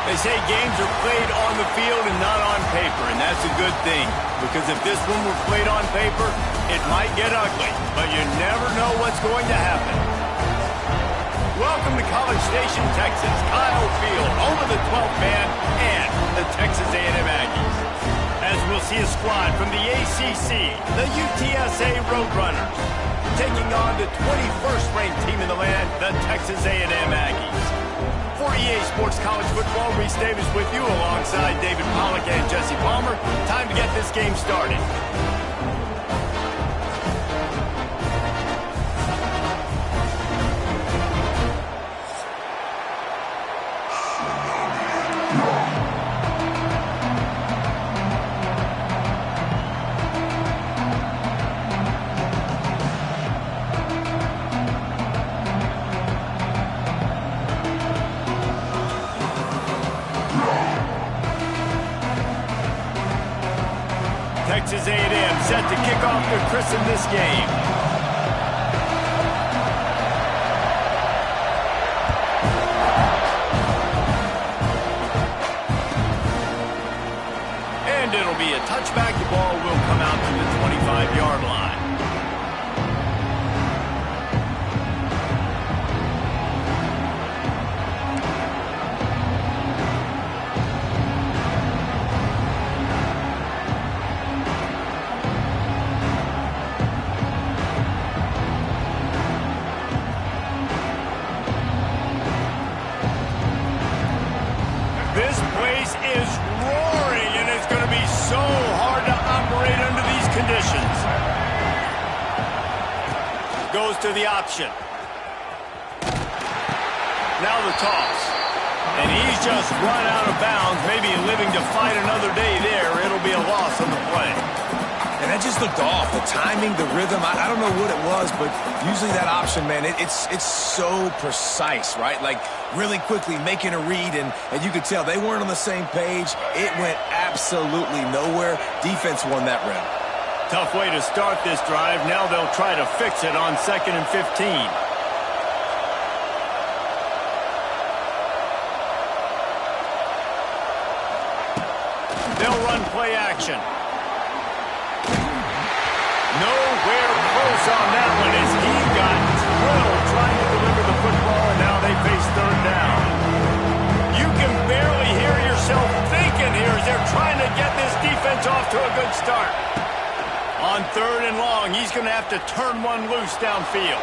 They say games are played on the field and not on paper, and that's a good thing. Because if this one were played on paper, it might get ugly, but you never know what's going to happen. Welcome to College Station, Texas, Kyle Field, home of the 12th man and the Texas A&M Aggies. As we'll see a squad from the ACC, the UTSA Roadrunners, taking on the 21st ranked team in the land, the Texas A&M Aggies. For EA Sports College Football, Reese Davis with you alongside David Pollack and Jesse Palmer. Time to get this game started. Texas A&M set to kick off their christen this game. And it'll be a touchback. The ball will come out to the 25-yard line. This place is roaring, and it's going to be so hard to operate under these conditions. Goes to the option. Now the toss. And he's just run out of bounds, maybe living to fight another day there. It'll be a loss on the play. And that just looked off. The timing, the rhythm, I don't know what it was, but usually that option, man, it's so precise, right? Like, really quickly making a read, and you could tell they weren't on the same page. It went absolutely nowhere. Defense won that round. Tough way to start this drive. Now they'll try to fix it on 2nd and 15. They'll run play action. Nowhere close on that one as he got drilled trying to deliver the football, and now they face 3rd down. You can barely hear yourself thinking here as they're trying to get this defense off to a good start. On 3rd and long, he's going to have to turn one loose downfield.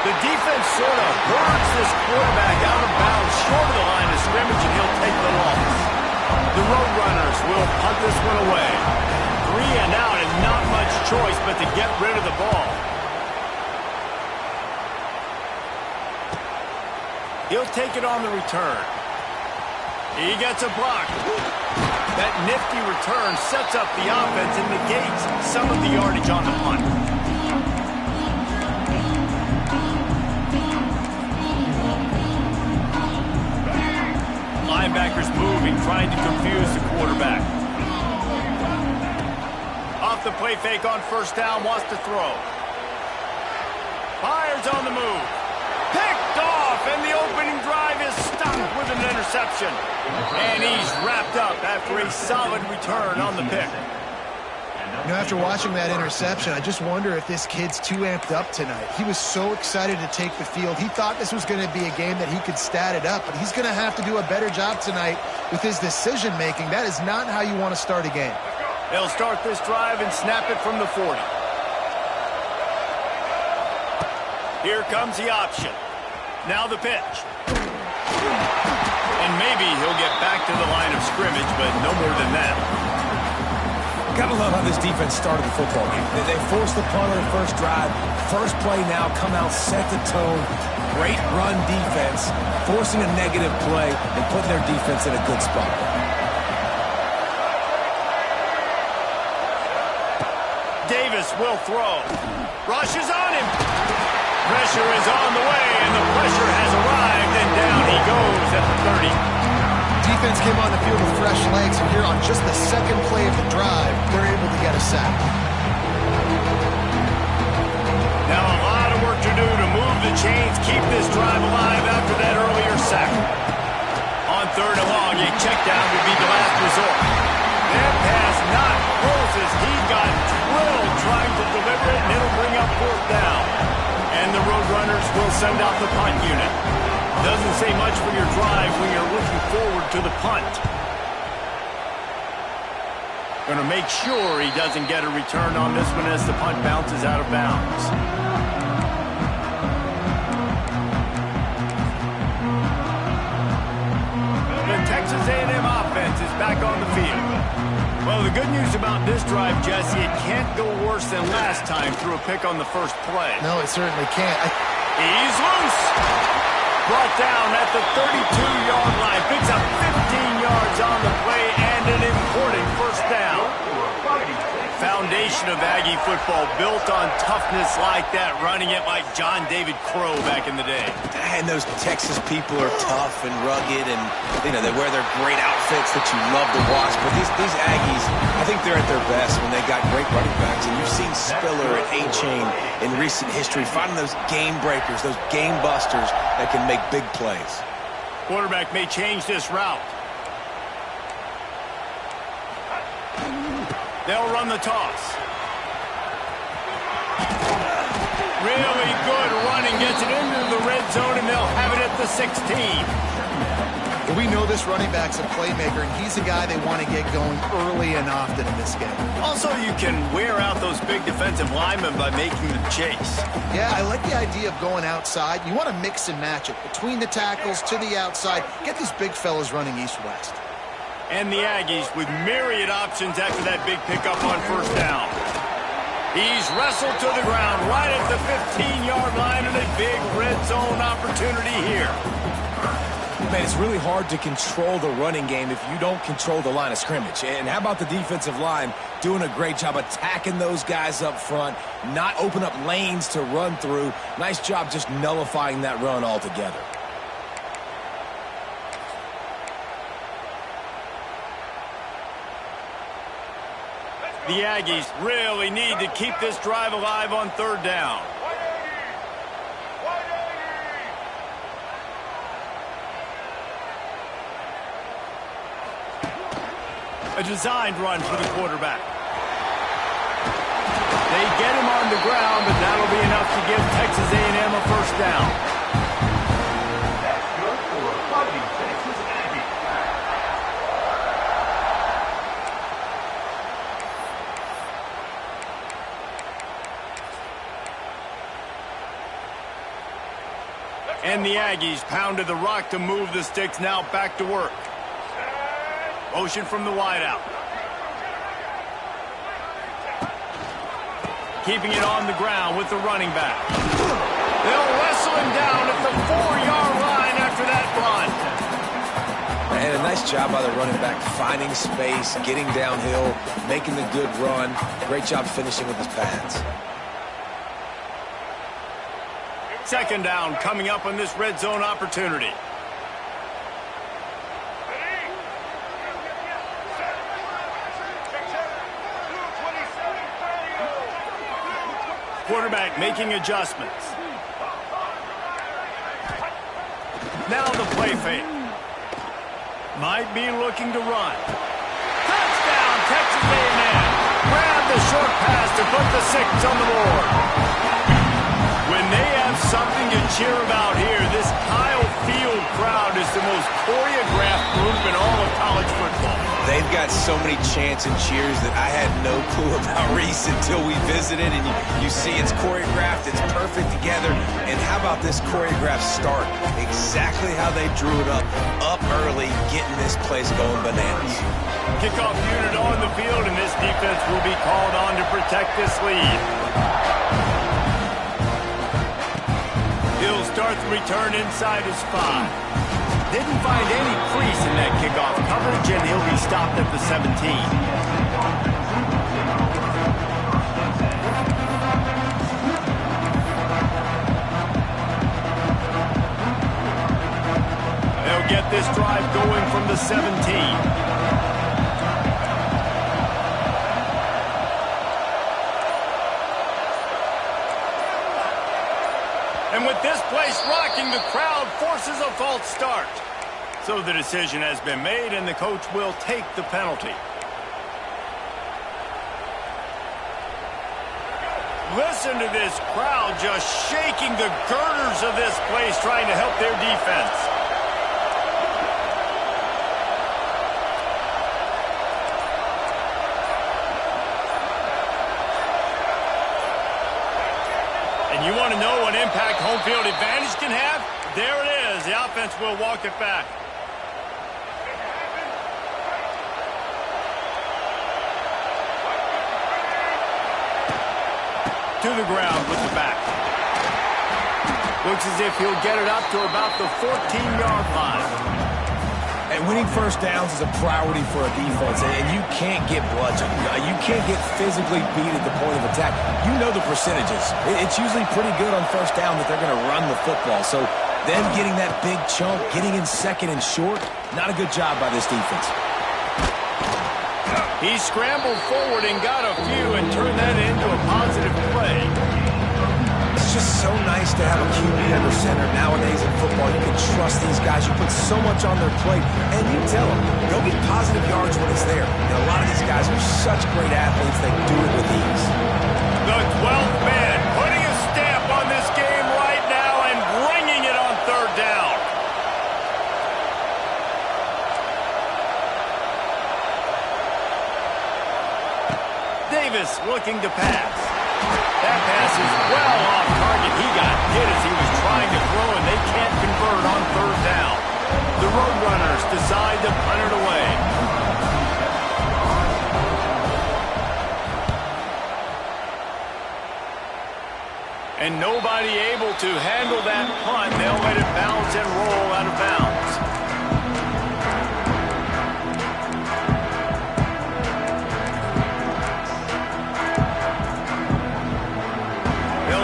The defense sort of herds this quarterback out of bounds short of the line of scrimmage, and he'll take the loss. The Roadrunners will punt this one away. 3 and out, and not much choice but to get rid of the ball. He'll take it on the return. He gets a block. That nifty return sets up the offense and negates some of the yardage on the punt. Linebackers moving, trying to confuse the quarterback. Off the play fake on 1st down, wants to throw. Fires on the move. Picked off, and the opening drive is stopped with an interception. And he's wrapped up after a solid return on the pick. You know, after watching that interception, I just wonder if this kid's too amped up tonight. He was so excited to take the field. He thought this was going to be a game that he could stat it up, but he's going to have to do a better job tonight with his decision-making. That is not how you want to start a game. They'll start this drive and snap it from the 40. Here comes the option. Now the pitch. And maybe he'll get back to the line of scrimmage, but no more than that. Gotta love how this defense started the football game. They forced the punt on the first drive. First play now, come out, set the tone. Great run defense, forcing a negative play and putting their defense in a good spot. Davis will throw. Rush is on him. Pressure is on the way, and the pressure has arrived, and down he goes at the 30. Defense came on the field with fresh legs, and here on just the 2nd play of the drive, they're able to get a sack. Now a lot of work to do to move the chains, keep this drive alive after that earlier down would be the last resort. That pass not close as he got drilled trying to deliver it, and it'll bring up fourth down. And the Roadrunners will send out the punt unit. Doesn't say much for your drive when you're looking forward to the punt. Going to make sure he doesn't get a return on this one as the punt bounces out of bounds. The Texas A&M offense is back on the field. Well, the good news about this drive, Jesse, it can't go worse than last time through a pick on the first play. No, it certainly can't. He's loose. Brought down at the 32-yard line. Picks up 15 yards on the play and an important first down. Foundation of Aggie football built on toughness like that, running it like John David Crow back in the day. And those Texas people are tough and rugged, and they wear their great outfits that you love to watch. But these Aggies, I think they're at their best when they got great running backs. And you've seen Spiller and Ape Szn in recent history finding those game breakers, those game busters that can make big plays. Quarterback may change this route. They'll run the toss. Really good running, gets it into the red zone, and they'll have it at the 16. Well, we know this running back's a playmaker, and he's a guy they want to get going early and often in this game. Also, you can wear out those big defensive linemen by making them chase. Yeah, I like the idea of going outside. You want to mix and match it between the tackles to the outside. Get these big fellas running east-west. And the Aggies with myriad options after that big pickup on first down. He's wrestled to the ground right at the 15-yard line, and a big red zone opportunity here. Man, it's really hard to control the running game if you don't control the line of scrimmage. And how about the defensive line doing a great job attacking those guys up front, not open up lanes to run through. Nice job just nullifying that run altogether. The Aggies really need to keep this drive alive on third down. A designed run for the quarterback. They get him on the ground, but that'll be enough to give Texas A&M a first down. And the Aggies pounded the rock to move the sticks, now back to work. Motion from the wideout. Keeping it on the ground with the running back. They'll wrestle him down at the 4-yard line after that run. And a nice job by the running back, finding space, getting downhill, making the good run. Great job finishing with his pads. Second down coming up on this red zone opportunity. Quarterback making adjustments. Now the play fake. Might be looking to run. Touchdown, Texas A&M. Grab the short pass to put the 6 on the board. When they have something to cheer about here, this Kyle Field crowd is the most choreographed group in all of college football. They've got so many chants and cheers that I had no clue about Reese until we visited, and you see it's choreographed, it's perfect together. And how about this choreographed start? Exactly how they drew it up early, getting this place going bananas. Kickoff unit on the field, and this defense will be called on to protect this lead. He'll start the return inside his 5. Didn't find any crease in that kickoff coverage, and he'll be stopped at the 17. They'll get this drive going from the 17. And with this place rocking, the crowd forces a false start. So the decision has been made, and the coach will take the penalty. Listen to this crowd just shaking the girders of this place, trying to help their defense. And you want to know what impact home field advantage can have? There it is. The offense will walk it back. To the ground with the back. Looks as if he'll get it up to about the 14-yard line. And winning first downs is a priority for a defense, and you can't get bludgeoned. You can't get physically beat at the point of attack. You know the percentages. It's usually pretty good on first down that they're going to run the football. So them getting that big chunk, getting in second and short, not a good job by this defense. He scrambled forward and got a few and turned that into a positive play. It's just so nice to have a QB under center. Nowadays in football, you can trust these guys. You put so much on their plate, and you tell them, go get positive yards when it's there. And a lot of these guys are such great athletes, they do it with ease. The 12th man putting a stamp on this game right now and bringing it on third down. Davis looking to pass. That pass is well off target. He got hit as he was trying to throw, and they can't convert on third down. The Roadrunners decide to punt it away. And nobody able to handle that punt. They'll let it bounce and roll out of bounds.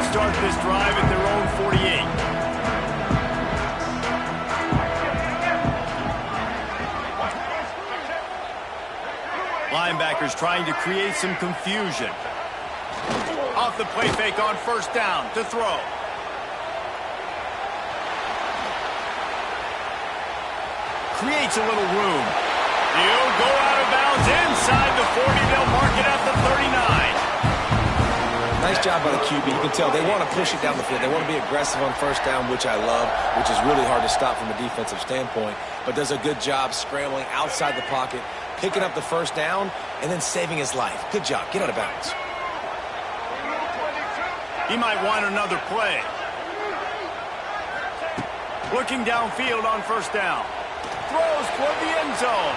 Start this drive at their own 48. Linebackers trying to create some confusion. Off the play fake on first down to throw. Creates a little room. He'll go out of bounds inside the 40. They'll mark it at the 39. Nice job by the QB. You can tell they want to push it down the field. They want to be aggressive on first down, which I love, which is really hard to stop from a defensive standpoint, but does a good job scrambling outside the pocket, picking up the first down, and then saving his life. Good job. Get out of bounds. He might want another play. Looking downfield on first down. Throws toward the end zone.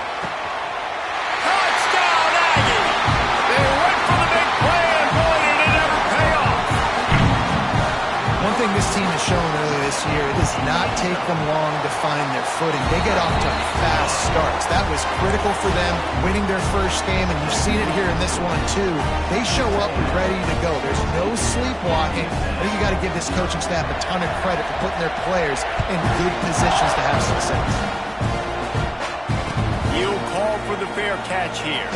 Touchdown, Aggie! They went for the big play, and boy, did it ever pay off. One thing this team has shown earlier this year, it does not take them long to find their footing. They get off to fast starts. That was critical for them, winning their first game, and you've seen it here in this one too. They show up ready to go. There's no sleepwalking. I think you got to give this coaching staff a ton of credit for putting their players in good positions to have success. He'll call for the fair catch here.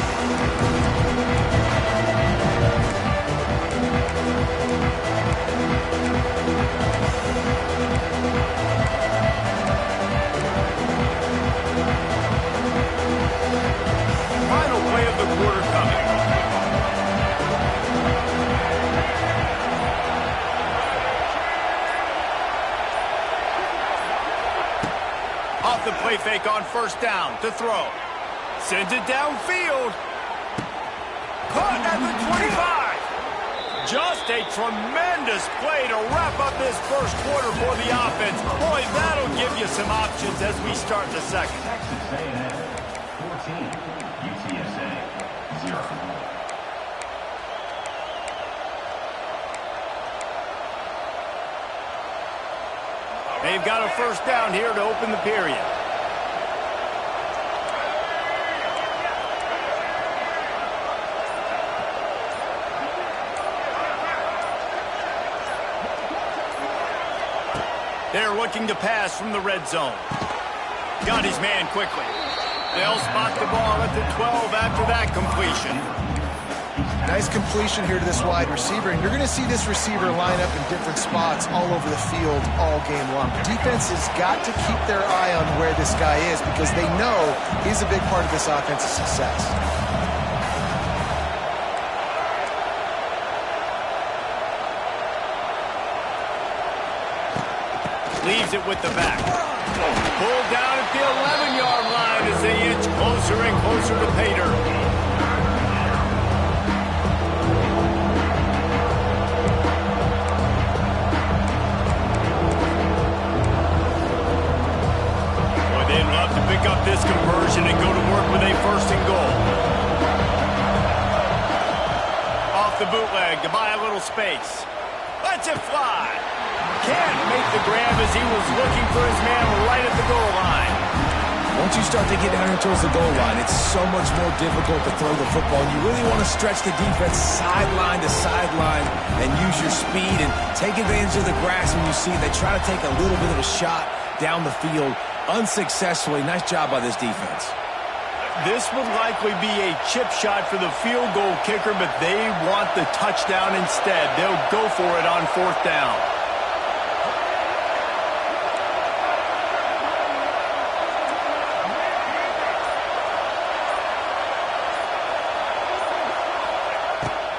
Final play of the quarter coming. Off the play fake on first down to throw. Sends it downfield. Caught at the 25. Just a tremendous play to wrap up this first quarter for the offense. Boy, that'll give you some options as we start the second. Texas A&M 14, UTSA 0. They've got a first down here to open the period. They're looking to pass from the red zone. Got his man quickly. They'll spot the ball at the 12 after that completion. Nice completion here to this wide receiver, and you're going to see this receiver line up in different spots all over the field all game long. Defense has got to keep their eye on where this guy is because they know he's a big part of this offensive success. Leaves it with the back. Pulled down at the 11-yard line as they inch closer and closer to pay dirt. Boy, they'd love to pick up this conversion and go to work with a 1st and goal. Off the bootleg to buy a little space. Lets it fly. Can't make the grab as he was looking for his man right at the goal line. Once you start to get down here towards the goal line, it's so much more difficult to throw the football. And you really want to stretch the defense sideline to sideline and use your speed and take advantage of the grass when you see it. They try to take a little bit of a shot down the field unsuccessfully. Nice job by this defense. This would likely be a chip shot for the field goal kicker, but they want the touchdown instead. They'll go for it on 4th down.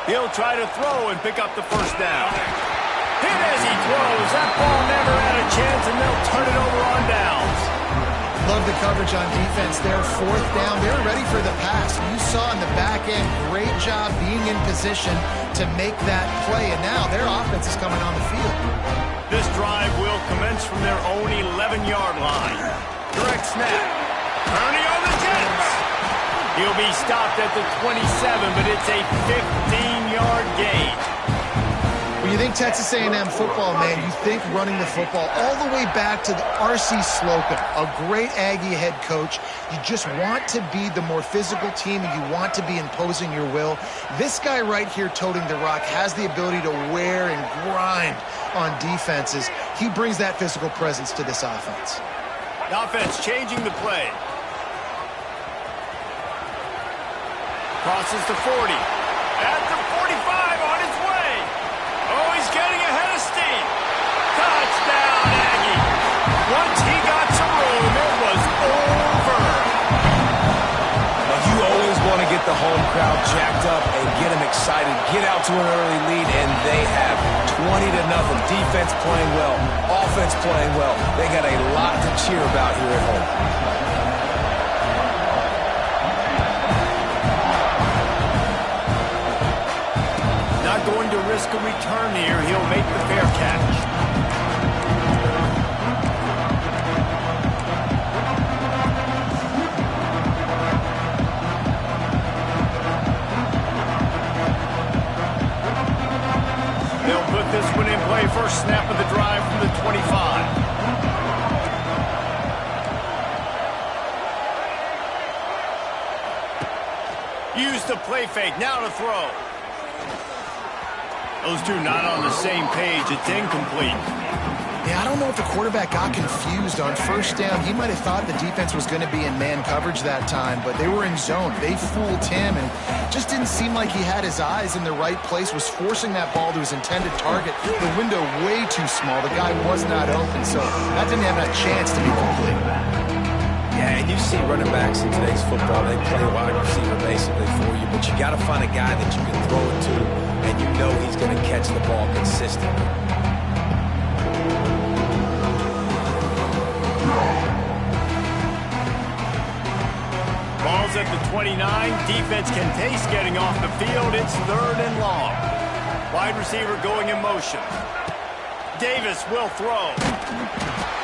He'll try to throw and pick up the 1st down. Hit as he throws. That ball never had a chance, and they'll turn it over on downs. Love the coverage on defense there. 4th down. They're ready for the pass. You saw in the back end, great job being in position to make that play. And now their offense is coming on the field. This drive will commence from their own 11-yard line. Direct snap. Ernie on the Jets. He'll be stopped at the 27, but it's a 15-yard gain. When you think Texas A&M football, man, you think running the football all the way back to the R.C. Slocum, a great Aggie head coach. You just want to be the more physical team, and you want to be imposing your will. This guy right here toting the rock has the ability to wear and grind on defenses. He brings that physical presence to this offense. The offense changing the play. Crosses the 40. At the 45 on his way. Oh, he's getting ahead of steam. Touchdown, Aggie. Once he got some room, it was over. Now, you always want to get the home crowd jacked up and get them excited. Get out to an early lead, and they have 20-0. Defense playing well. Offense playing well. They got a lot to cheer about here at home. Going to risk a return here. He'll make the fair catch. They'll put this one in play. 1st snap of the drive from the 25. Use the play fake. Now to throw. Those two not on the same page. It's incomplete. Yeah, I don't know if the quarterback got confused on 1st down. He might have thought the defense was going to be in man coverage that time, but they were in zone. They fooled him, and just didn't seem like he had his eyes in the right place, was forcing that ball to his intended target. The window way too small. The guy was not open, so that didn't have a chance to be complete. Yeah, and you see running backs in today's football, they play wide receiver basically for you, but you got to find a guy that you can throw it to, and you know he's going to catch the ball consistently. Ball's at the 29. Defense can taste getting off the field. It's 3rd and long. Wide receiver going in motion. Davis will throw.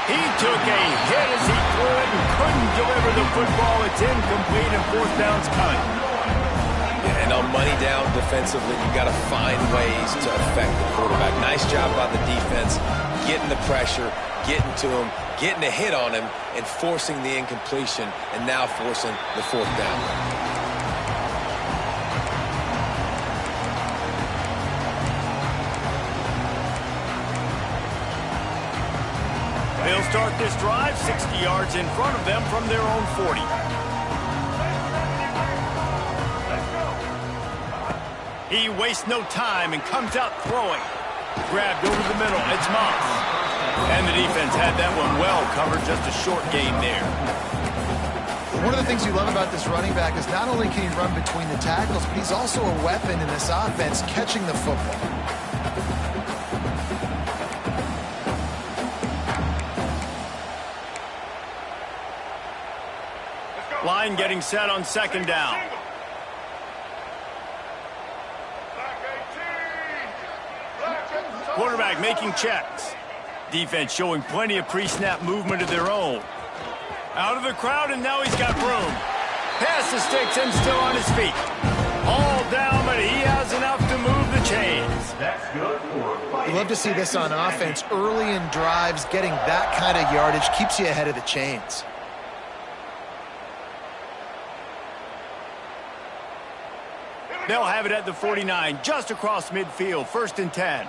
He took a hit as he threw it and couldn't deliver the football. It's incomplete and 4th down's cut. Yeah, and on money down defensively, you got to find ways to affect the quarterback. Nice job by the defense, getting the pressure, getting to him, getting a hit on him, and forcing the incompletion, and now forcing the 4th down. They'll start this drive 60 yards in front of them from their own 40. He wastes no time and comes out throwing. Grabbed over the middle. It's Moss. And the defense had that one well covered. Just a short game there. One of the things you love about this running back is not only can he run between the tackles, but he's also a weapon in this offense catching the football. Line getting set on second down. Quarterback making checks. Defense showing plenty of pre-snap movement of their own. Out of the crowd, and now he's got room. Pass the sticks and still on his feet. All down, but he has enough to move the chains. That's good for You love to see this on offense. Early in drives, getting that kind of yardage keeps you ahead of the chains. They'll have it at the 49, just across midfield, 1st and 10.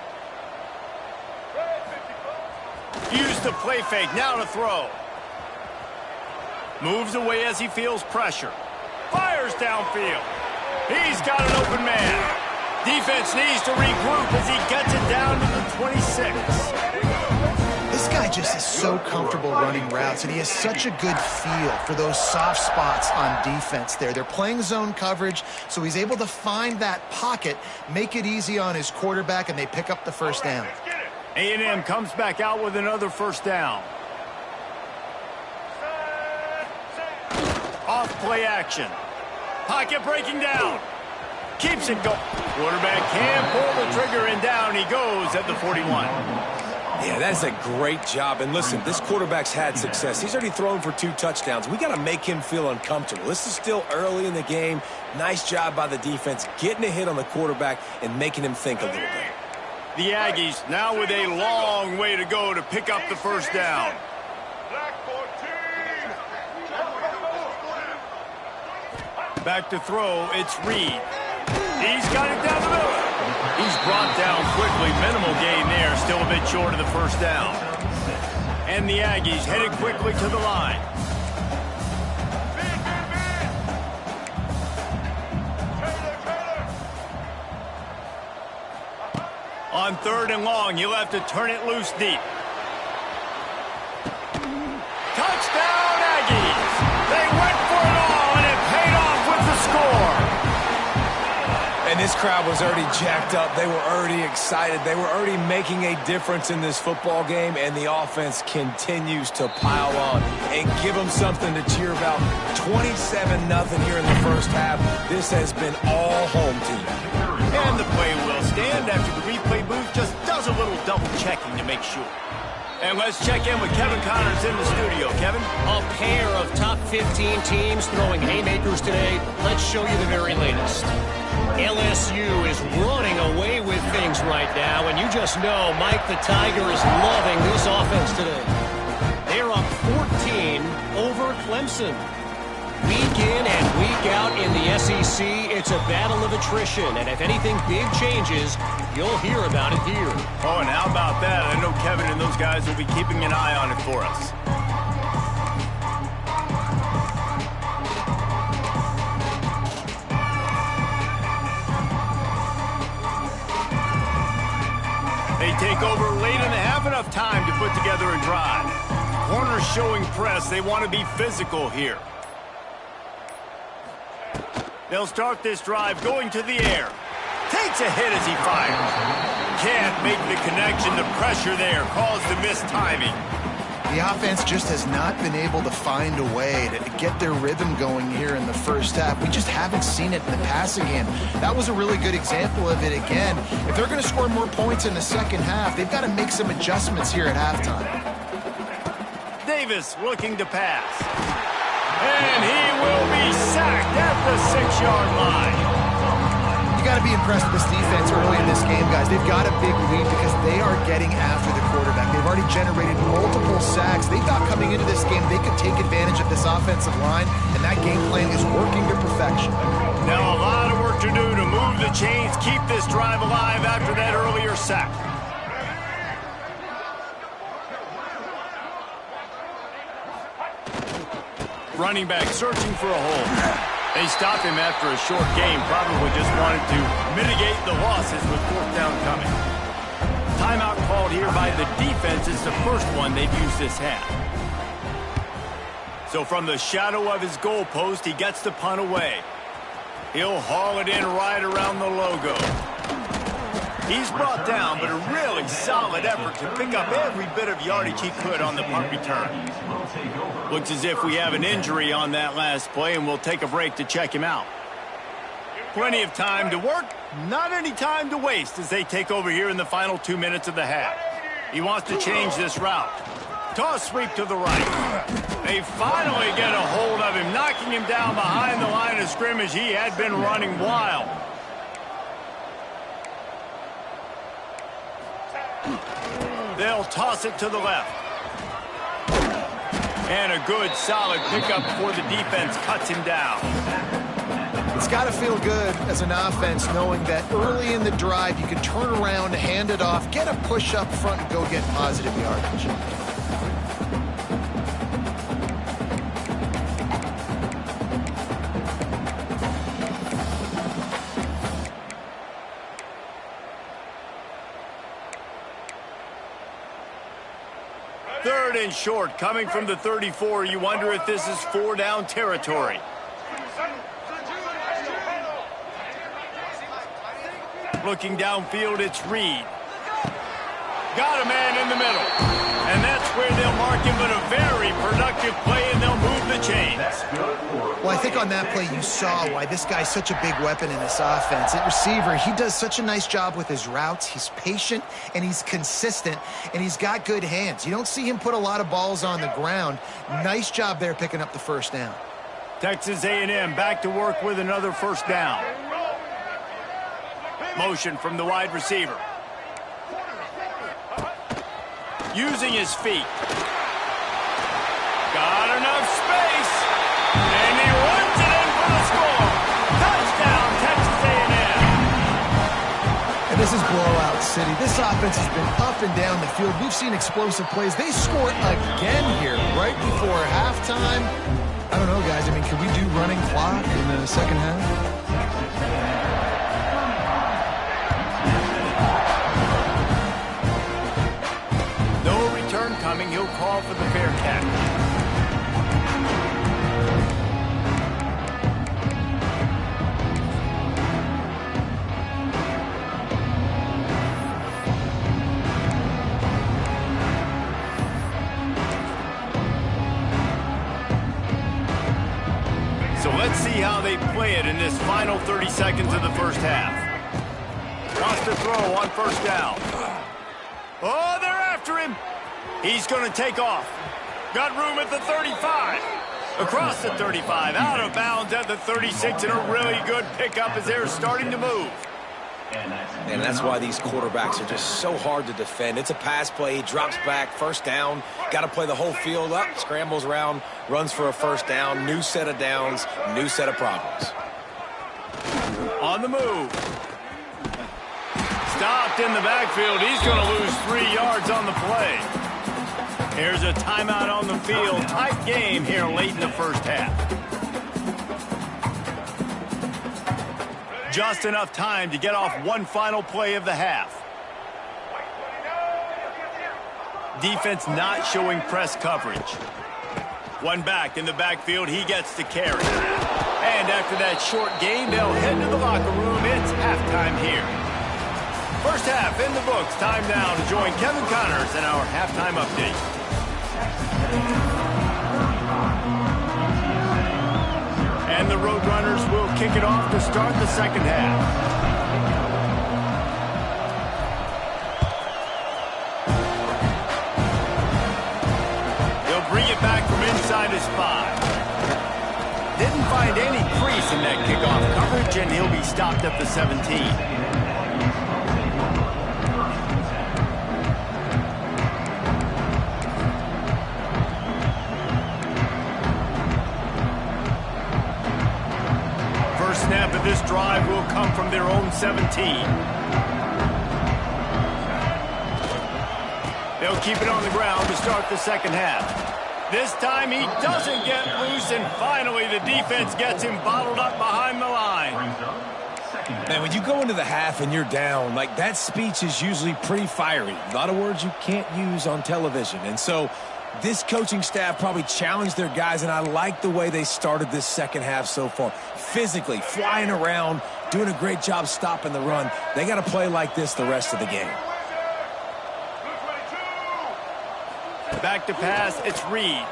Use the play fake, now to throw. Moves away as he feels pressure. Fires downfield. He's got an open man. Defense needs to regroup as he gets it down to the 26. This guy just is so comfortable running routes, and he has such a good feel for those soft spots on defense there. They're playing zone coverage, so he's able to find that pocket, make it easy on his quarterback, and they pick up the first down. A&M comes back out with another first down. Off play action. Pocket breaking down. Keeps it going. Quarterback can pull the trigger, and down he goes at the 41. Yeah, that's a great job. And listen, this quarterback's had success. He's already thrown for 2 touchdowns. We got to make him feel uncomfortable. This is still early in the game. Nice job by the defense, getting a hit on the quarterback and making him think a little bit. The Aggies now with a long way to go to pick up the first down. Back to throw, it's Reed. He's got it down the middle. He's brought down quickly. Minimal gain there, still a bit short of the first down. And the Aggies headed quickly to the line. On 3rd and long, he'll have to turn it loose deep. Touchdown, Aggies! They went for it all, and it paid off with the score. And this crowd was already jacked up. They were already excited. They were already making a difference in this football game, and the offense continues to pile on and give them something to cheer about. 27-0 here in the first half. This has been all home team. And the play will stand after the replay booth just does a little double checking to make sure. And let's check in with Kevin Connors in the studio. Kevin? A pair of top 15 teams throwing haymakers today. Let's show you the very latest. LSU is running away with things right now, and you just know Mike the Tiger is loving this offense today. They're up 14 over Clemson. Week in and week out in the SEC, it's a battle of attrition, and if anything big changes, you'll hear about it here. Oh, and how about that? I know Kevin and those guys will be keeping an eye on it for us. They take over late in the half, enough time to put together a drive. Corners showing press. They want to be physical here. They'll start this drive going to the air. Takes a hit as he fires. Can't make the connection. The pressure there caused the missed timing. The offense just has not been able to find a way to get their rhythm going here in the first half. We just haven't seen it in the passing game. That was a really good example of it again. If they're going to score more points in the second half, they've got to make some adjustments here at halftime. Davis looking to pass. And he will be sacked at the 6-yard line. You got to be impressed with this defense early in this game, guys. They've got a big lead because they are getting after the quarterback. They've already generated multiple sacks. They thought coming into this game they could take advantage of this offensive line, and that game plan is working to perfection. Now a lot of work to do to move the chains, keep this drive alive after that earlier sack. Running back searching for a hole. They stopped him after a short game, probably just wanted to mitigate the losses with fourth down coming. Timeout called here by the defense. It's the first one they've used this half. So from the shadow of his goalpost, he gets the punt away. He'll haul it in right around the logo. He's brought down, but a really solid effort to pick up every bit of yardage he could on the punt return. Looks as if we have an injury on that last play, and we'll take a break to check him out. Plenty of time to work, not any time to waste as they take over here in the final 2 minutes of the half. He wants to change this route. Toss sweep to the right. They finally get a hold of him, knocking him down behind the line of scrimmage. He had been running wild. They'll toss it to the left. And a good, solid pickup before the defense cuts him down. It's got to feel good as an offense knowing that early in the drive you can turn around, hand it off, get a push up front, and go get positive yardage. Third and short, coming from the 34. You wonder if this is 4-down territory. Looking downfield, it's Reed. Got a man in the middle. And that's where they'll mark him, but a very productive play, and they'll move the chains. Well, I think on that play you saw why this guy's such a big weapon in this offense. At receiver, he does such a nice job with his routes. He's patient, and he's consistent, and he's got good hands. You don't see him put a lot of balls on the ground. Nice job there picking up the first down. Texas A&M back to work with another first down. Motion from the wide receiver. Using his feet. Got enough space. And he runs it in for the score. Touchdown, Texas A&M. And this is blowout city. This offense has been up and down the field. We've seen explosive plays. They scored again here right before halftime. I don't know, guys. I mean, can we do running clock in the second half? Coming, he'll call for the fair catch. So let's see how they play it in this final 30 seconds of the first half. Wants to throw on first down. Oh, they're after him. He's going to take off. Got room at the 35. Across the 35. Out of bounds at the 36. And a really good pickup as they're starting to move. And that's why these quarterbacks are just so hard to defend. It's a pass play. He drops back. First down. Got to play the whole field up. Scrambles around. Runs for a first down. New set of downs. New set of problems. On the move. Stopped in the backfield. He's going to lose 3 yards on the play. Here's a timeout on the field. Tight game here late in the first half. Just enough time to get off one final play of the half. Defense not showing press coverage. One back in the backfield. He gets the carry. And after that short game, they'll head to the locker room. It's halftime here. First half in the books. Time now to join Kevin Connors in our halftime update. And the Roadrunners will kick it off to start the second half. He'll bring it back from inside his 5. Didn't find any crease in that kickoff coverage, and he'll be stopped at the 17. Snap of this drive will come from their own 17. They'll keep it on the ground to start the second half. This time he doesn't get loose, and finally the defense gets him bottled up behind the line. Man, when you go into the half and you're down, like, that speech is usually pretty fiery. A lot of words you can't use on television. And so this coaching staff probably challenged their guys, and I like the way they started this second half so far. Physically, flying around, doing a great job stopping the run. They got to play like this the rest of the game. Back to pass, it's Reed.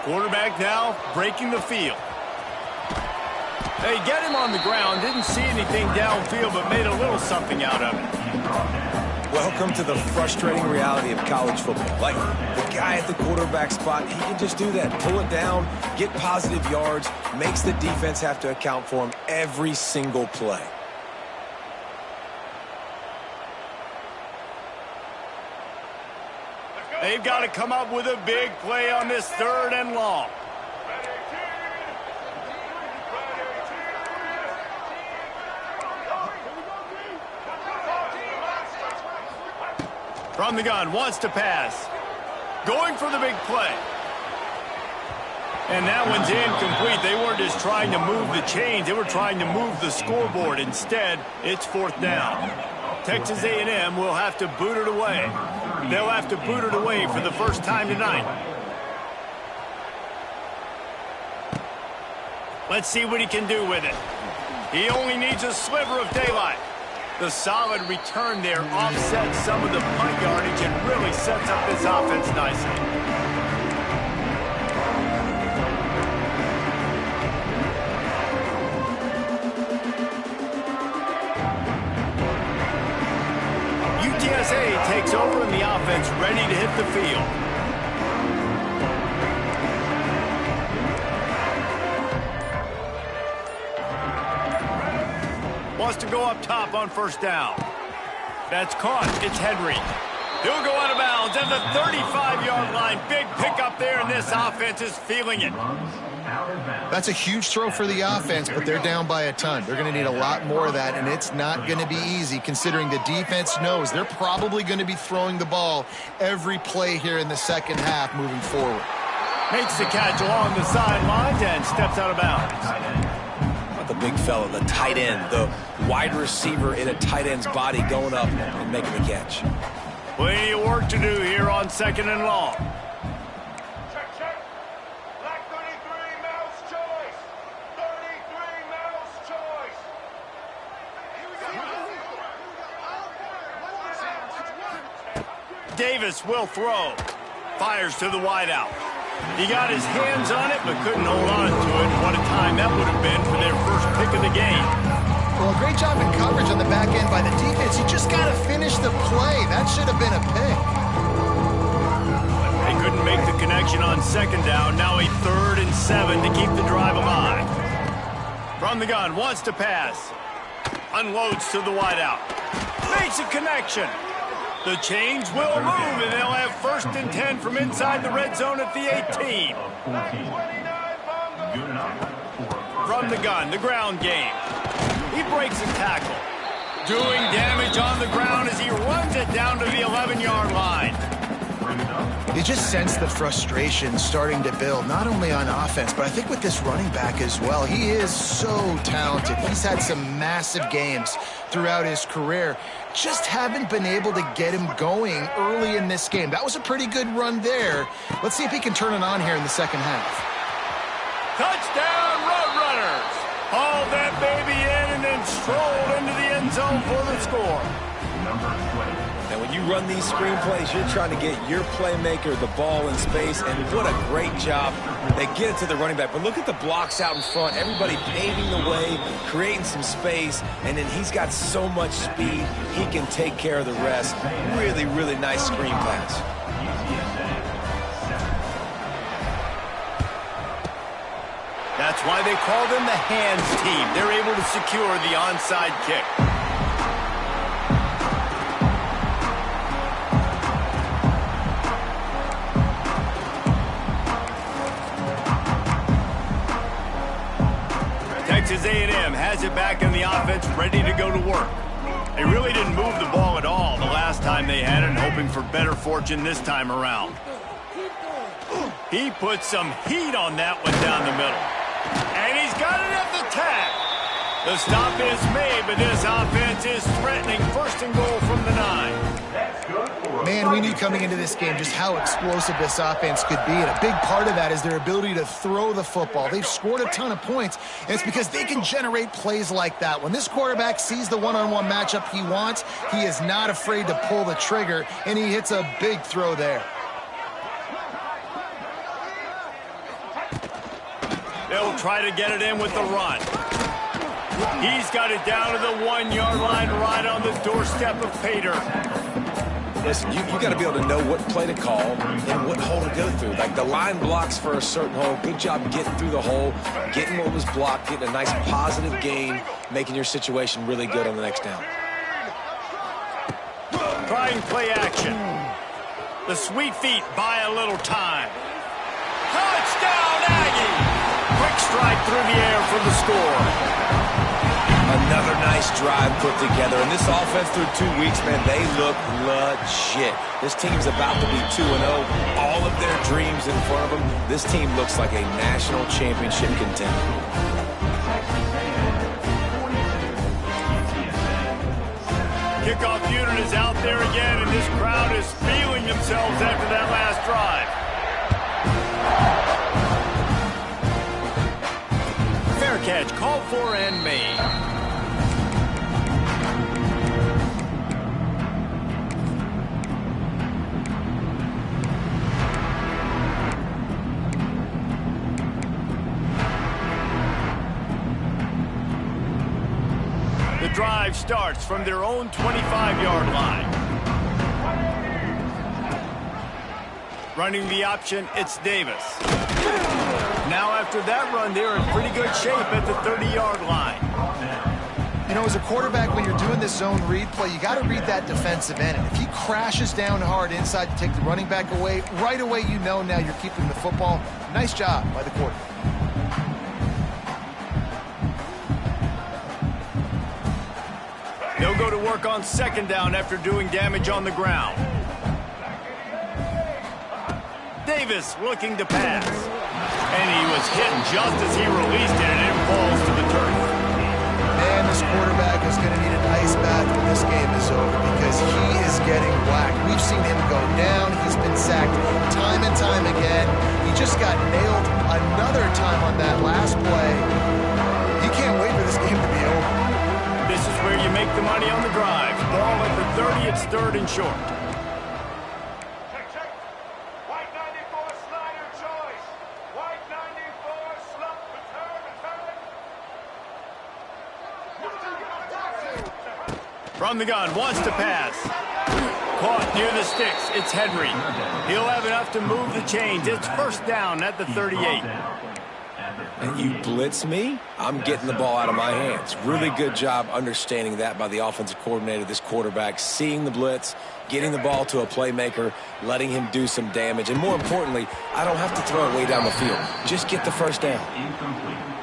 Quarterback now breaking the field. They get him on the ground, didn't see anything downfield, but made a little something out of it. Welcome to the frustrating reality of college football. Like, the guy at the quarterback spot, he can just do that. Pull it down, get positive yards, makes the defense have to account for him every single play. They've got to come up with a big play on this 3rd and long. From the gun, wants to pass. Going for the big play. And that one's incomplete. They weren't just trying to move the chains. They were trying to move the scoreboard. Instead, it's 4th down. Texas A&M will have to boot it away. They'll have to boot it away for the first time tonight. Let's see what he can do with it. He only needs a sliver of daylight. The solid return there offsets some of the punt yardage and really sets up this offense nicely. UTSA takes over and the offense ready to hit the field. Wants to go up top on 1st down. That's caught. It's Henry. He'll go out of bounds at the 35-yard line. Big pickup there, and this offense is feeling it. That's a huge throw for the offense, but they're down by a ton. They're going to need a lot more of that, and it's not going to be easy considering the defense knows they're probably going to be throwing the ball every play here in the second half moving forward. Makes the catch along the sidelines and steps out of bounds. The big fella, the tight end, the wide receiver in a tight end's body going up and making the catch. Plenty of work to do here on 2nd and long. Check. Black 33, mouse choice. 33, mouse choice. Davis will throw. Fires to the wideout. He got his hands on it, but couldn't hold on to it. What a time that would have been for their first pick of the game. Well, a great job in coverage on the back end by the defense. You just got to finish the play. That should have been a pick. They couldn't make the connection on 2nd down. Now a 3rd and 7 to keep the drive alive. From the gun, wants to pass. Unloads to the wideout. Makes a connection. The chains will move, and they'll have 1st and 10 from inside the red zone at the 18. From the gun, the ground game. He breaks a tackle. Doing damage on the ground as he runs it down to the 11-yard line. You just sense the frustration starting to build, not only on offense, but I think with this running back as well. He is so talented. He's had some massive games throughout his career. Just haven't been able to get him going early in this game. That was a pretty good run there. Let's see if he can turn it on here in the second half. Touchdown, Roadrunners! Hauled that baby in and then strolled into the end zone for the score. And when you run these screenplays, you're trying to get your playmaker the ball in space, and what a great job. They get it to the running back, but look at the blocks out in front. Everybody paving the way, creating some space, and then he's got so much speed, he can take care of the rest. Really, really nice screen pass. That's why they call them the hands team. They're able to secure the onside kick. Texas A&M has it back in the offense, ready to go to work. They really didn't move the ball at all the last time they had it, and hoping for better fortune this time around. He put some heat on that one down the middle. And he's got it at the tag. The stop is made, but this offense is threatening. First and goal from the 9. Man, we knew coming into this game just how explosive this offense could be, and a big part of that is their ability to throw the football. They've scored a ton of points, and it's because they can generate plays like that. When this quarterback sees the one-on-one matchup he wants, he is not afraid to pull the trigger, and he hits a big throw there. They'll try to get it in with the run. He's got it down to the 1-yard line right on the doorstep of Pater. Listen, you got to be able to know what play to call and what hole to go through. Like the line blocks for a certain hole. Good job getting through the hole, getting what was blocked, getting a nice positive gain, making your situation really good on the next down. Trying play action. The sweet feet buy a little time. Touchdown, Aggie! Quick strike through the air for the score. Another nice drive put together. And this offense through 2 weeks, man, they look legit. This team's about to be 2-0. All of their dreams in front of them. This team looks like a national championship contender. Kickoff unit is out there again, and this crowd is feeling themselves after that last drive. Fair catch, called for and made. The drive starts from their own 25-yard line. Running the option, it's Davis. Now after that run, they're in pretty good shape at the 30-yard line. You know, as a quarterback, when you're doing this zone read play, you got to read that defensive end. And if he crashes down hard inside to take the running back away, right away you know now you're keeping the football. Nice job by the quarterback. They'll go to work on second down after doing damage on the ground. Davis looking to pass. And he was hit just as he released it, and it falls to the turf. Man, this quarterback is going to need an ice bath when this game is over because he is getting whacked. We've seen him go down. He's been sacked time and time again. He just got nailed another time on that last play. He can't wait for this game to be over. This is where you make the money on the drive. Ball at the 30, it's third and short. Check. White 94, Snyder choice. White 94, slump, return. From the gun, wants to pass. Caught near the sticks, it's Henry. He'll have enough to move the chains. It's first down at the 38. And you blitz me, I'm getting the ball out of my hands. Really good job understanding that by the offensive coordinator, this quarterback, seeing the blitz, getting the ball to a playmaker, letting him do some damage. And more importantly, I don't have to throw it way down the field. Just get the first down.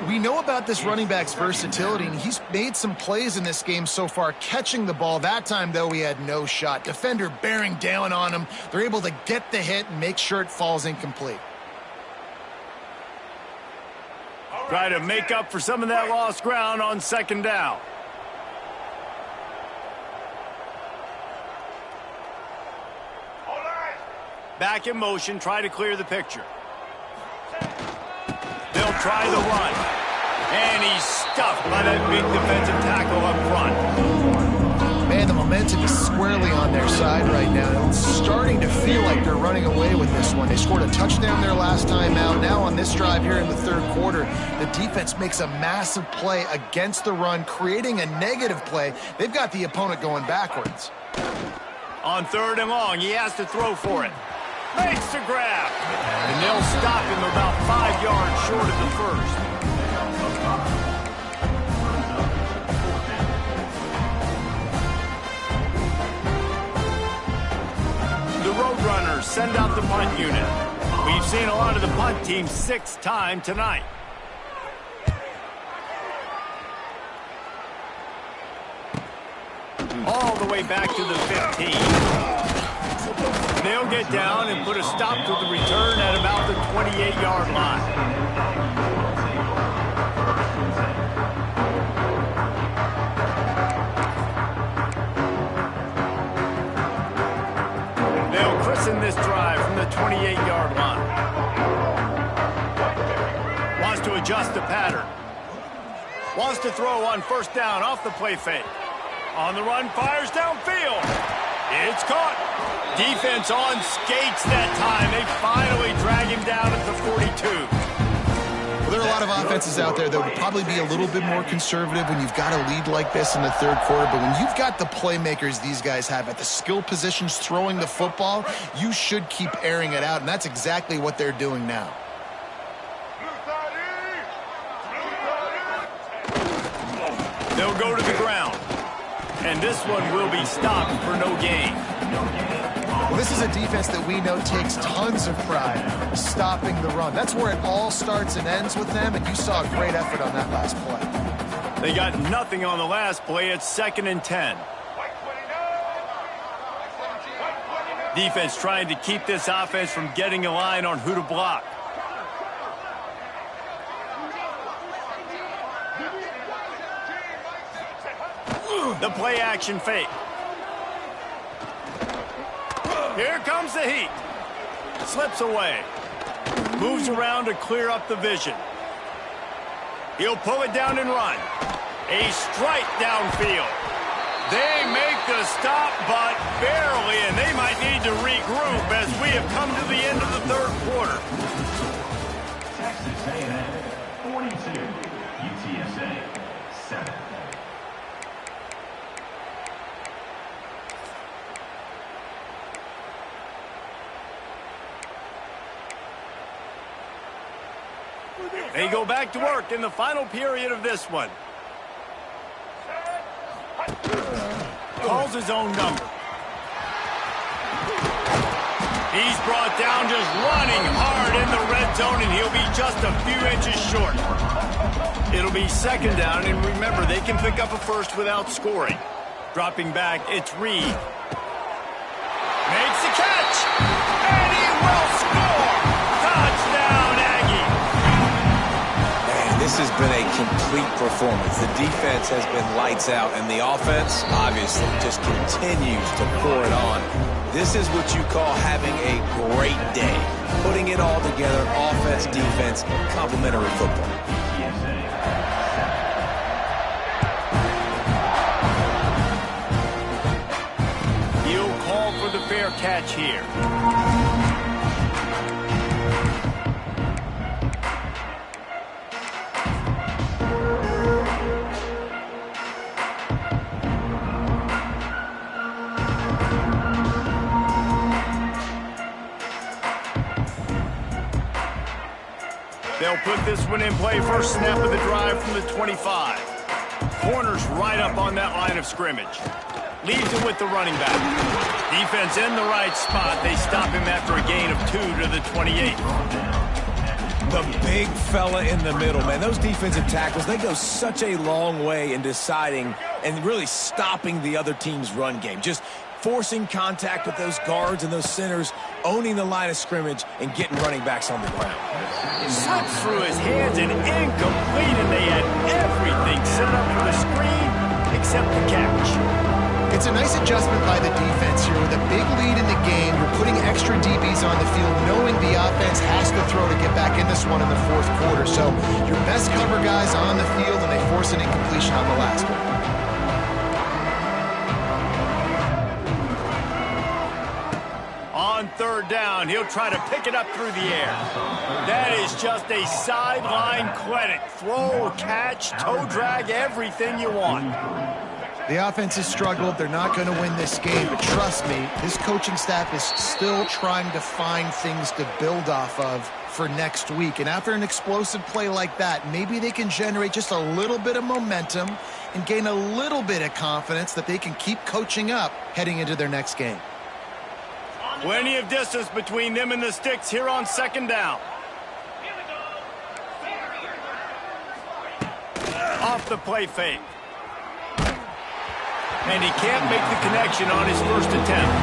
We know about this running back's versatility, and he's made some plays in this game so far, catching the ball. That time, though, he had no shot. Defender bearing down on him. They're able to get the hit and make sure it falls incomplete. Try to make up for some of that lost ground on second down. Back in motion, try to clear the picture. They'll try the run. And he's stuffed by that big defensive tackle up front. Man, the momentum is squarely on their side right now. It's starting to feel like they're running away with this one. They scored a touchdown their last time out. Now on this drive here in the third quarter, the defense makes a massive play against the run, creating a negative play. They've got the opponent going backwards. On third and long, he has to throw for it. Makes the grab. And they'll stop him about 5 yards short of the first. The Roadrunners send out the punt unit. We've seen a lot of the punt team 6th time tonight. All the way back to the 15. They'll get down and put a stop to the return at about the 28-yard line. Wants to adjust the pattern. Wants to throw on first down off the play fake. On the run, fires downfield. It's caught. Defense on skates that time. They finally drag him down at the 42. Well, there are a lot of offenses out there that would probably be a little bit more conservative when you've got a lead like this in the third quarter. But when you've got the playmakers these guys have at the skill positions throwing the football, you should keep airing it out. And that's exactly what they're doing now. They'll go to the ground. And this one will be stopped for no gain. Well, this is a defense that we know takes tons of pride stopping the run. That's where it all starts and ends with them, and you saw a great effort on that last play. They got nothing on the last play. It's 2nd and 10. Defense trying to keep this offense from getting a line on who to block. The play action fake. Here comes the heat. Slips away. Moves around to clear up the vision. He'll pull it down and run. A strike downfield. They make the stop, but barely, and they might need to regroup as we have come to the end of the third quarter. Texas A&M 42, UTSA 7. They go back to work in the final period of this one. Calls his own number. He's brought down just running hard in the red zone, and he'll be just a few inches short. It'll be 2nd down, and remember, they can pick up a first without scoring. Dropping back, it's Reed. Makes the catch, and he will score! Touchdown, Aggie! Man, this has been a complete performance. The defense has been lights out, and the offense, obviously, just continues to pour it on. This is what you call having a great day. Putting it all together, offense, defense, complementary football. He'll call for the fair catch here. They'll put this one in play. First snap of the drive from the 25. Corner's right up on that line of scrimmage. Leaves it with the running back. Defense in the right spot. They stop him after a gain of 2 to the 28. The big fella in the middle, man. Those defensive tackles, they go such a long way in deciding and really stopping the other team's run game. Just forcing contact with those guards and those centers, owning the line of scrimmage, and getting running backs on the ground. Slipped through his hands and incomplete, and they had everything set up for the screen except the catch. It's a nice adjustment by the defense here. With a big lead in the game, you're putting extra DBs on the field, knowing the offense has to throw to get back in this one in the fourth quarter. So your best cover guys on the field, and they force an incompletion on the last one. On 3rd down, he'll try to pick it up through the air. That is just a sideline clinic. Throw, catch, toe drag, everything you want. The offense has struggled. They're not going to win this game, but trust me, this coaching staff is still trying to find things to build off of for next week. And after an explosive play like that, maybe they can generate just a little bit of momentum and gain a little bit of confidence that they can keep coaching up heading into their next game. Plenty of distance between them and the sticks here on 2nd down. Off the play fake. And he can't make the connection on his first attempt.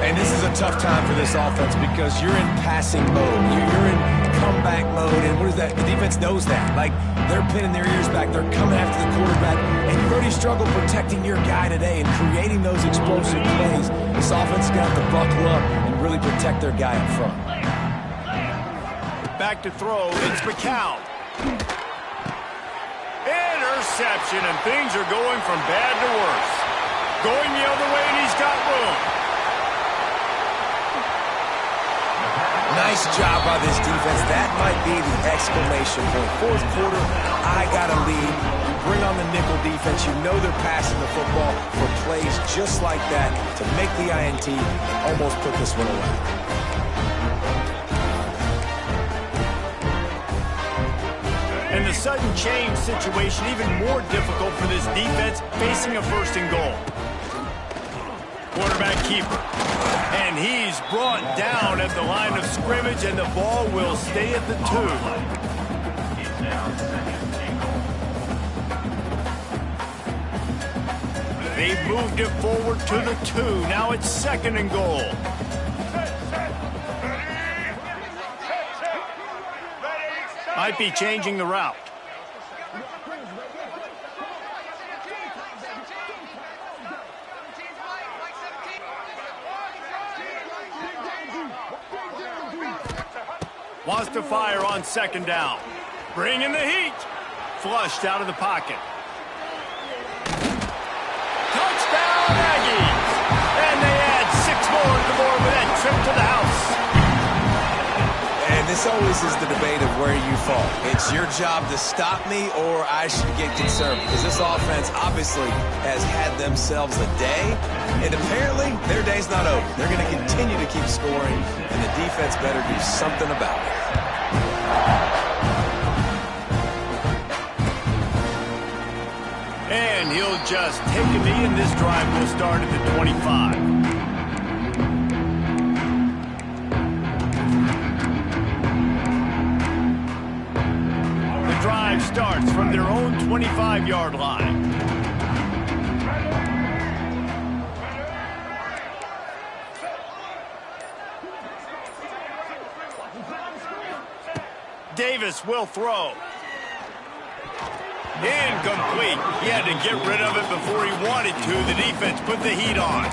And this is a tough time for this offense because you're in passing mode. You're in comeback mode, and what is that? The defense knows that. Like, they're pinning their ears back. They're coming after the quarterback, and you've already struggled protecting your guy today and creating those explosive plays. This offense has got to buckle up and really protect their guy up front. Back to throw, it's McCown. Interception, and things are going from bad to worse. Going the other way, and he's got room. Nice job by this defense. That might be the exclamation point. Fourth quarter, I got a lead. You bring on the nickel defense. You know they're passing the football for plays just like that to make the INT, almost put this one away. And the sudden change situation even more difficult for this defense facing a first and goal. Quarterback keeper. And he's brought down at the line of scrimmage, and the ball will stay at the 2. They've moved it forward to the 2. Now it's second and goal. Might be changing the route. Wants to fire on second down. Bringing the heat. Flushed out of the pocket. Touchdown, Aggies! And they add 6 more to the board with that trip to the house. And this always is the debate of where you fall. It's your job to stop me, or I should get concerned, because this offense obviously has had themselves a day, and apparently their day's not over. They're going to continue to keep scoring, and the defense better do something about it. And he'll just take a knee, and this drive will start at the 25. Drive starts from their own 25-yard line. Davis will throw. Incomplete. He had to get rid of it before he wanted to. The defense put the heat on.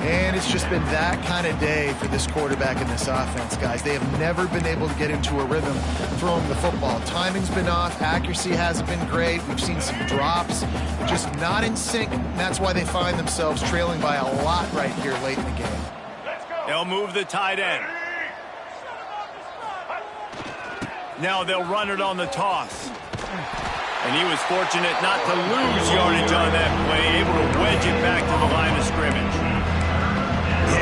And it's just been that kind of day for this quarterback and this offense, guys. They have never been able to get into a rhythm throwing the football. Timing's been off. Accuracy hasn't been great. We've seen some drops, just not in sync. And that's why they find themselves trailing by a lot right here late in the game. They'll move the tight end. Now they'll run it on the toss. And he was fortunate not to lose yardage on that play, able to wedge it back to the line of scrimmage.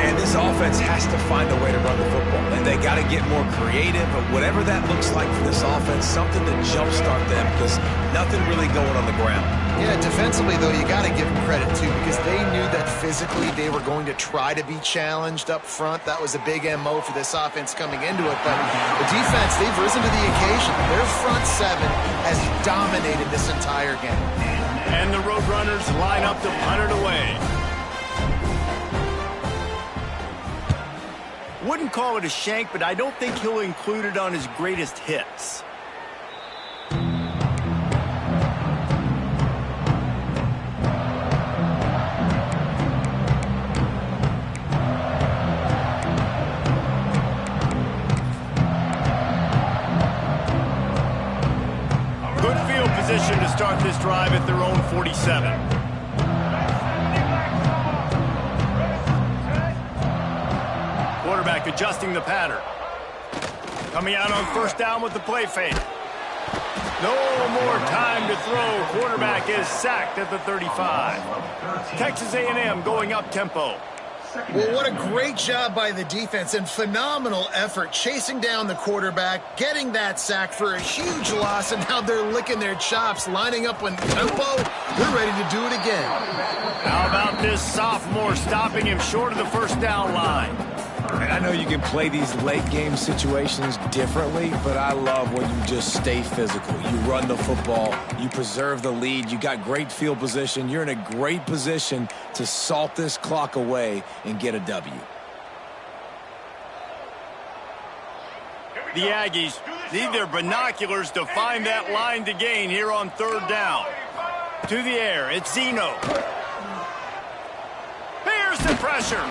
And this offense has to find a way to run the football. And they got to get more creative, but whatever that looks like for this offense, something to jumpstart them, because nothing really going on the ground. Yeah, defensively, though, you got to give them credit, too, because they knew that physically they were going to try to be challenged up front. That was a big MO for this offense coming into it. But the defense, they've risen to the occasion. Their front seven has dominated this entire game. And the Roadrunners line up to punt it away. Wouldn't call it a shank, but I don't think he'll include it on his greatest hits. Good field position to start this drive at their own 47. Quarterback adjusting the pattern. Coming out on first down with the play fake. No more time to throw. Quarterback is sacked at the 35. Texas A&M going up tempo. Well, what a great job by the defense and phenomenal effort chasing down the quarterback, getting that sack for a huge loss, and now they're licking their chops, lining up on tempo. They're ready to do it again. How about this sophomore stopping him short of the first down line? And I know you can play these late-game situations differently, but I love when you just stay physical. You run the football, you preserve the lead, you got great field position, you're in a great position to salt this clock away and get a W. The Aggies need their binoculars to find that line to gain here on third down. To the air, it's Zeno. Here's the pressure.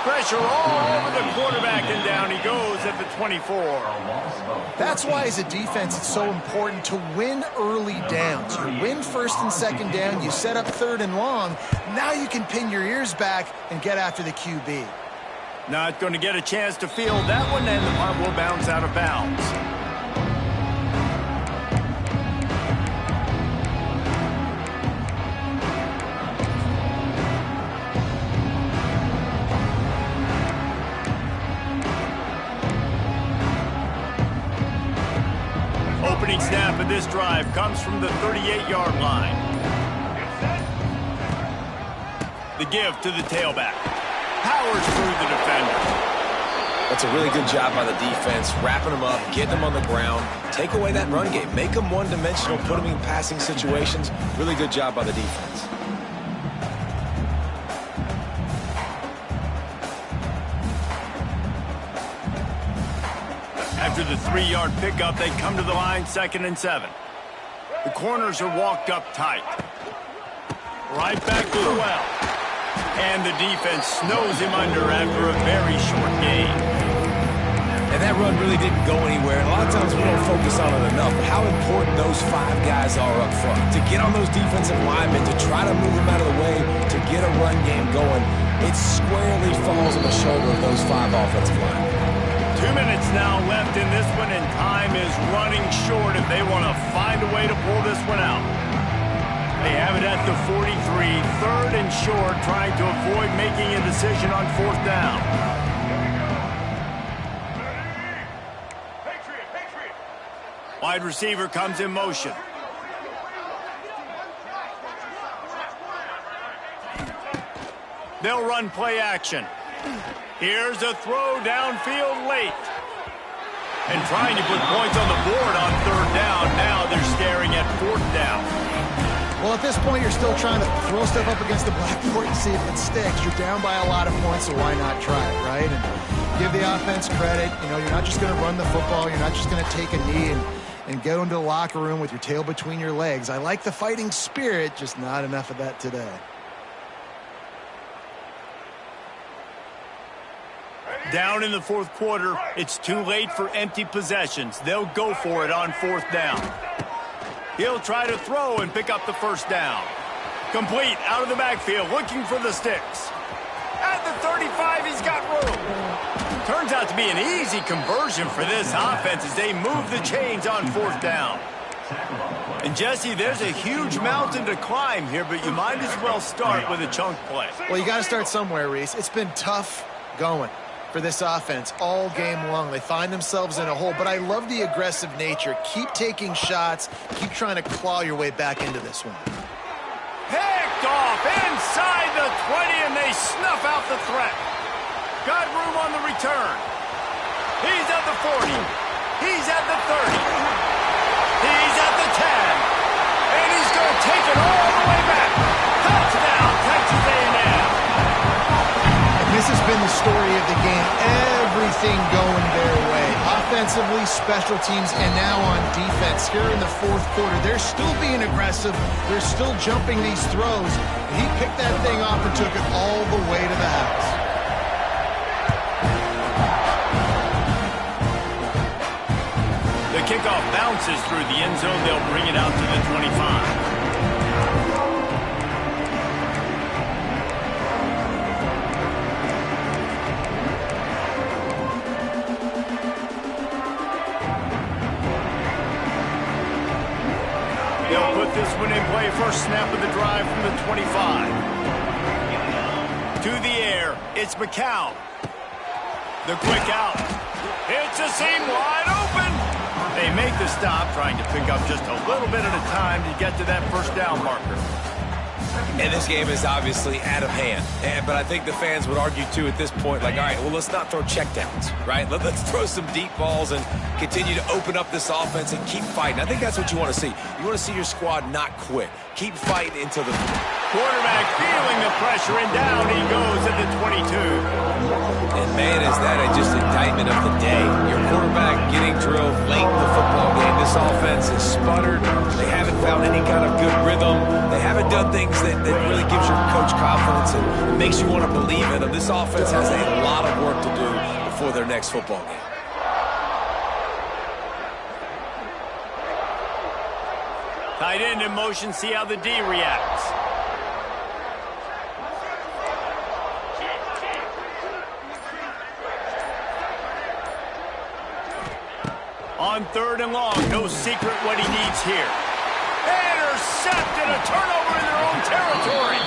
Pressure all over the quarterback, and down he goes at the 24. That's why, as a defense, it's so important to win early downs. You win first and second down, you set up third and long. Now you can pin your ears back and get after the QB. Not going to get a chance to field that one, and the punt will bounce out of bounds. Opening snap of this drive comes from the 38-yard line. The give to the tailback. Powers through the defender. That's a really good job by the defense, wrapping them up, getting them on the ground, take away that run game, make them one-dimensional, put them in passing situations. Really good job by the defense. After the 3-yard pickup, they come to the line, 2nd and 7. The corners are walked up tight. Right back to the well. And the defense snows him under after a very short game. And that run really didn't go anywhere. And a lot of times we don't focus on it enough, but how important those 5 guys are up front. To get on those defensive linemen, to try to move them out of the way, to get a run game going, it squarely falls on the shoulder of those 5 offensive linemen. 2 minutes now left in this one, and time is running short if they want to find a way to pull this one out. They have it at the 43, 3rd and short, trying to avoid making a decision on 4th down. Wide receiver comes in motion. They'll run play action. Here's a throw downfield late. And trying to put points on the board on 3rd down. Now they're staring at 4th down. Well, at this point, you're still trying to throw stuff up against the blackboard and see if it sticks. You're down by a lot of points, so why not try it, right? And give the offense credit. You know, you're not just going to run the football. You're not just going to take a knee and go into the locker room with your tail between your legs. I like the fighting spirit, just not enough of that today. Down in the 4th quarter, it's too late for empty possessions. They'll go for it on 4th down. He'll try to throw and pick up the 1st down. Complete out of the backfield, looking for the sticks. At the 35, he's got room. Turns out to be an easy conversion for this offense as they move the chains on 4th down. And Jesse, there's a huge mountain to climb here, but you might as well start with a chunk play. Well, you got to start somewhere, Reese. It's been tough going for this offense all game long. They find themselves in a hole, but I love the aggressive nature. Keep taking shots. Keep trying to claw your way back into this one. Picked off inside the 20, and they snuff out the threat. Got room on the return. He's at the 40. He's at the 30. He's at the 10. And he's going to take it all the way back. Touchdown, Texas A&M. This has been the story of the game. Everything going their way. Offensively, special teams, and now on defense. Here in the 4th quarter, they're still being aggressive. They're still jumping these throws. And he picked that thing off and took it all the way to the house. The kickoff bounces through the end zone. They'll bring it out to the 25. They'll put this one in play. First snap of the drive from the 25. To the air, it's McCown. The quick out. It's a seam wide open. They make the stop, trying to pick up just a little bit at a time to get to that 1st down marker. And this game is obviously out of hand. But I think the fans would argue, too, at this point, like, all right, well, let's not throw checkdowns, right? Let's throw some deep balls and continue to open up this offense and keep fighting. I think that's what you want to see. You want to see your squad not quit. Keep fighting until the quarterback feeling the pressure, and down he goes at the 22. And, man, is that just indictment of the day. Your quarterback getting drilled late in the football game. This this offense has sputtered. They haven't found any kind of good rhythm. They haven't done things that really gives your coach confidence and makes you want to believe in them. This offense has a lot of work to do before their next football game. Tight end in motion, see how the D reacts. On 3rd and long, no secret what he needs here. Intercepted, a turnover in their own territory.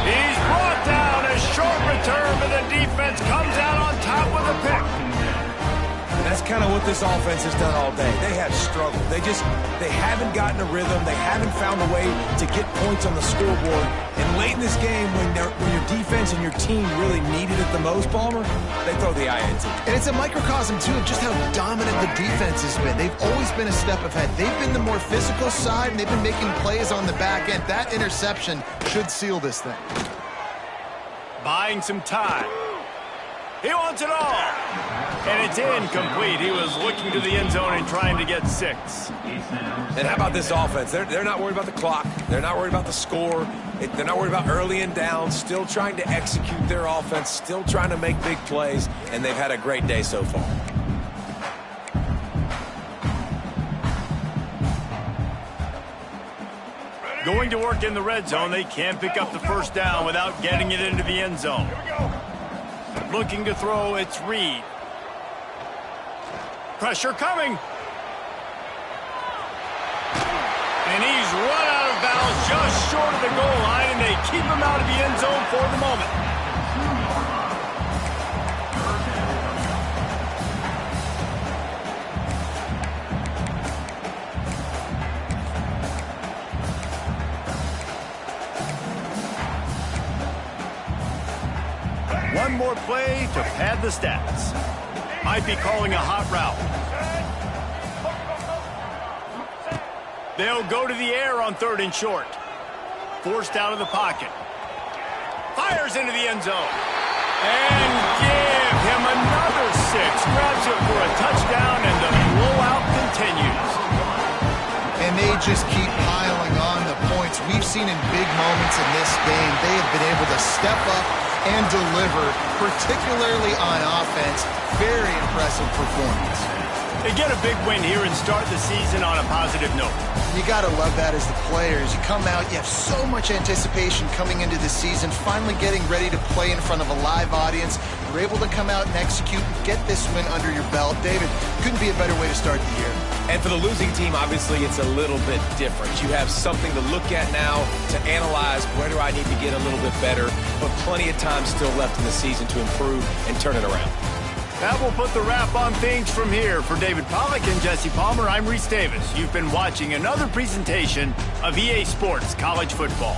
He's brought down, a short return, but the defense comes out on top with a pick. And that's kind of what this offense has done all day. They have struggled. They haven't gotten a rhythm. They haven't found a way to get points on the scoreboard. And late in this game, when your defense and your team really need it at the most, Palmer, they throw the eye into it. And it's a microcosm, too, of just how dominant the defense has been. They've always been a step ahead. They've been the more physical side, and they've been making plays on the back end. That interception should seal this thing. Buying some time. He wants it all. And it's incomplete. He was looking to the end zone and trying to get 6. And how about this offense? They're not worried about the clock. They're not worried about the score. They're not worried about early and down. Still trying to execute their offense. Still trying to make big plays. And they've had a great day so far. Going to work in the red zone. They can't pick up the first down without getting it into the end zone. Looking to throw, it's Reed. Pressure coming. And he's run out of bounds just short of the goal line, and they keep him out of the end zone for the moment. One more play to pad the stats. Might be calling a hot route. They'll go to the air on 3rd and short. Forced out of the pocket. Fires into the end zone. And give him another 6. Grabs it for a touchdown, and the blowout continues. And they just keep piling on the points. We've seen in big moments in this game, they have been able to step up and deliver, particularly on offense. Very impressive performance. They get a big win here and start the season on a positive note. You got to love that as the players. You come out, you have so much anticipation coming into the season, finally getting ready to play in front of a live audience. You're able to come out and execute and get this win under your belt. David, couldn't be a better way to start the year. And for the losing team, obviously, it's a little bit different. You have something to look at now to analyze where do I need to get a little bit better, but plenty of time still left in the season to improve and turn it around. That will put the wrap on things from here. For David Pollack and Jesse Palmer, I'm Reese Davis. You've been watching another presentation of EA Sports College Football.